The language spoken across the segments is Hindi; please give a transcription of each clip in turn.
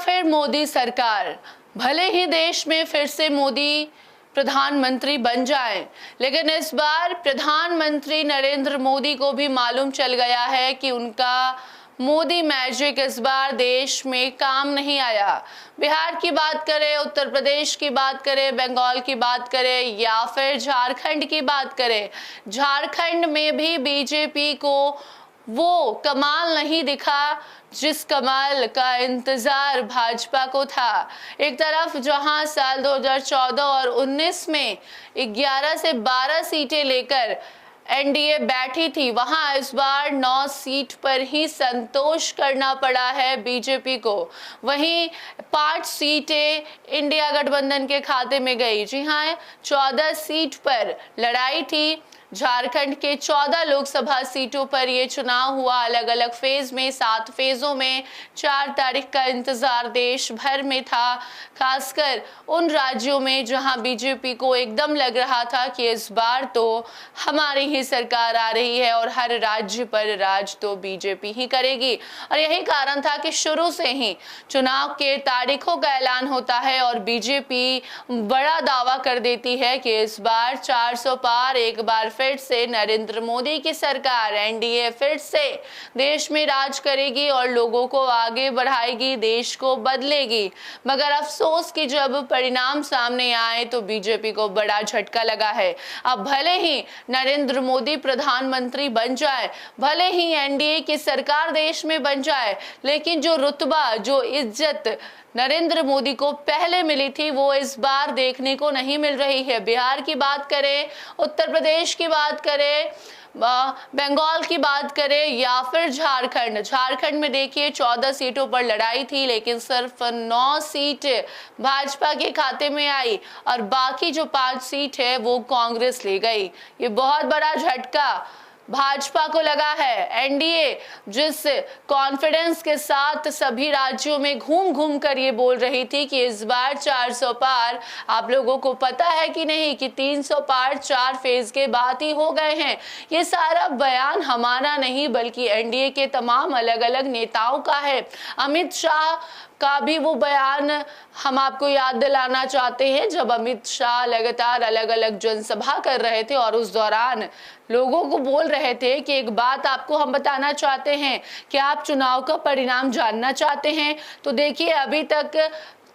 फिर मोदी सरकार। भले ही देश में फिर से मोदी प्रधानमंत्री बन जाए, लेकिन इस बार प्रधानमंत्री नरेंद्र मोदी को भी मालूम चल गया है कि उनका मोदी मैजिक इस बार देश में काम नहीं आया। बिहार की बात करें, उत्तर प्रदेश की बात करें, बंगाल की बात करें या फिर झारखंड की बात करें, झारखंड में भी बीजेपी को वो कमाल नहीं दिखा जिस कमाल का इंतजार भाजपा को था। एक तरफ जहां साल 2014 और 19 में 11 से 12 सीटें लेकर एनडीए बैठी थी, वहां इस बार 9 सीट पर ही संतोष करना पड़ा है बीजेपी को। वहीं 5 सीटें इंडिया गठबंधन के खाते में गई। जी हां, 14 सीट पर लड़ाई थी। झारखंड के 14 लोकसभा सीटों पर यह चुनाव हुआ, अलग अलग फेज में, 7 फेजों में। 4 तारीख का इंतजार देश भर में था, खासकर उन राज्यों में जहां बीजेपी को एकदम लग रहा था कि इस बार तो हमारी ही सरकार आ रही है और हर राज्य पर राज तो बीजेपी ही करेगी। और यही कारण था कि शुरू से ही चुनाव के तारीखों का ऐलान होता है और बीजेपी बड़ा दावा कर देती है कि इस बार 400 पार, एक बार फिर से नरेंद्र मोदी की सरकार, एनडीए फिर से देश में राज करेगी और लोगों को आगे बढ़ाएगी, देश को बदलेगी। मगर अफसोस कि जब परिणाम सामने आए तो बीजेपी को बड़ा झटका लगा है। अब भले ही नरेंद्र मोदी प्रधानमंत्री बन जाए, भले ही एनडीए की सरकार देश में बन जाए, लेकिन जो रुतबा, जो इज्जत नरेंद्र मोदी को पहले मिली थी वो इस बार देखने को नहीं मिल रही है। बिहार की बात करें, उत्तर प्रदेश की बात करें, बंगाल की बात करें या फिर झारखंड में देखिए 14 सीटों पर लड़ाई थी, लेकिन सिर्फ 9 सीट भाजपा के खाते में आई और बाकी जो 5 सीट है वो कांग्रेस ले गई। ये बहुत बड़ा झटका भाजपा को लगा है। एनडीए जिस कॉन्फिडेंस के साथ सभी राज्यों में घूम घूम कर ये बोल रही थी कि इस बार 400 पार, आप लोगों को पता है कि नहीं कि 300 पार 4 फेज के बाद ही हो गए हैं। ये सारा बयान हमारा नहीं बल्कि एनडीए के तमाम अलग अलग नेताओं का है। अमित शाह का भी वो बयान हम आपको याद दिलाना चाहते हैं, जब अमित शाह लगातार अलग अलग जनसभा कर रहे थे और उस दौरान लोगों को बोल रहे थे कि एक बात आपको हम बताना चाहते हैं कि आप चुनाव का परिणाम जानना चाहते हैं तो देखिए अभी तक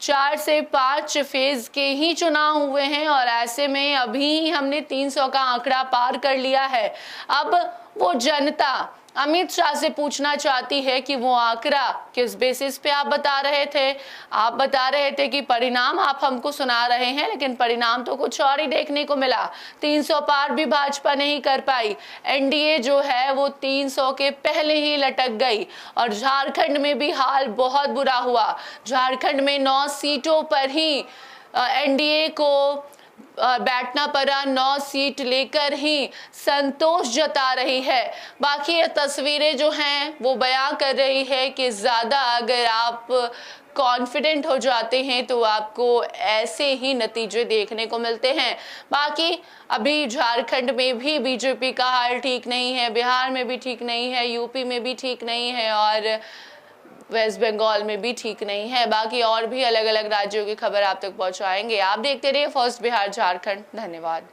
4 से 5 फेज के ही चुनाव हुए हैं और ऐसे में अभी हमने 300 का आंकड़ा पार कर लिया है। अब वो जनता अमित शाह से पूछना चाहती है कि वो आंकड़ा किस बेसिस पे आप बता रहे थे। आप बता रहे थे कि परिणाम आप हमको सुना रहे हैं, लेकिन परिणाम तो कुछ और ही देखने को मिला। 300 पार भी भाजपा नहीं कर पाई, एनडीए जो है वो 300 के पहले ही लटक गई। और झारखंड में भी हाल बहुत बुरा हुआ। झारखंड में 9 सीटों पर ही एनडीए को बैठना पड़ा, 9 सीट लेकर ही संतोष जता रही है। बाकी ये तस्वीरें जो हैं वो बयां कर रही है कि ज्यादा अगर आप कॉन्फिडेंट हो जाते हैं तो आपको ऐसे ही नतीजे देखने को मिलते हैं। बाकी अभी झारखंड में भी बीजेपी का हाल ठीक नहीं है, बिहार में भी ठीक नहीं है, यूपी में भी ठीक नहीं है और वेस्ट बंगाल में भी ठीक नहीं है। बाकी और भी अलग अलग राज्यों की खबर आप तक पहुंचाएंगे। आप देखते रहिए फर्स्ट बिहार झारखंड। धन्यवाद।